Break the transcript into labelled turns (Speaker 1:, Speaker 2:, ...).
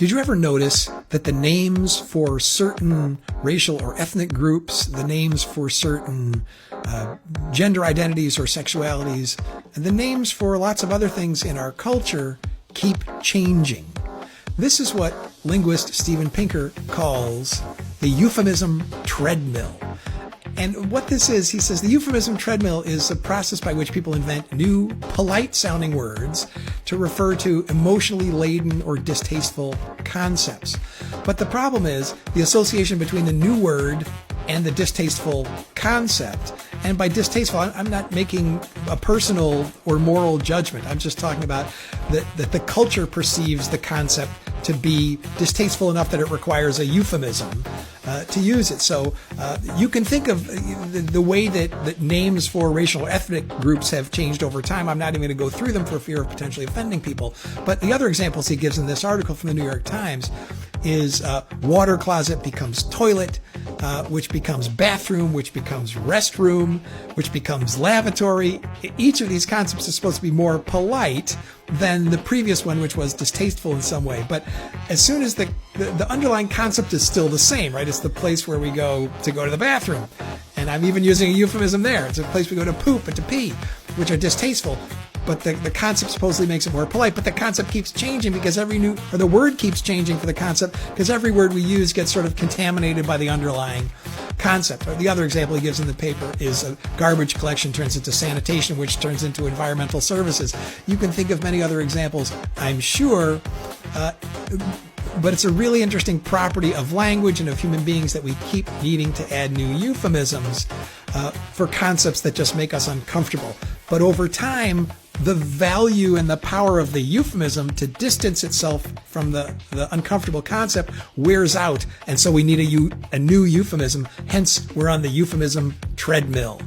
Speaker 1: Did you ever notice that the names for certain racial or ethnic groups, the names for certain gender identities or sexualities, and the names for lots of other things in our culture keep changing? This is what linguist Steven Pinker calls the euphemism treadmill. And what this is, he says, the euphemism treadmill is a process by which people invent new, polite-sounding words to refer to emotionally laden or distasteful concepts. But the problem is the association between the new word and the distasteful concept. And by distasteful, I'm not making a personal or moral judgment. I'm just talking about that the culture perceives the concept to be distasteful enough that it requires a euphemism to use it. So you can think of the way that names for racial or ethnic groups have changed over time. I'm not even going to go through them for fear of potentially offending people. But the other examples he gives in this article from the New York Times is water closet becomes toilet, which becomes bathroom, which becomes restroom, which becomes lavatory. Each of these concepts is supposed to be more polite than the previous one, which was distasteful in some way. But as soon as the underlying concept is still the same, right? It's the place where we go to the bathroom. And I'm even using a euphemism there. It's a place we go to poop and to pee, which are distasteful. But the concept supposedly makes it more polite. But the concept keeps changing because the word keeps changing for the concept because every word we use gets sort of contaminated by the underlying concept. Or the other example he gives in the paper is a garbage collection turns into sanitation, which turns into environmental services. You can think of many other examples, I'm sure, but it's a really interesting property of language and of human beings that we keep needing to add new euphemisms for concepts that just make us uncomfortable. But over time, the value and the power of the euphemism to distance itself from the uncomfortable concept wears out. And so we need a new euphemism. Hence, we're on the euphemism treadmill.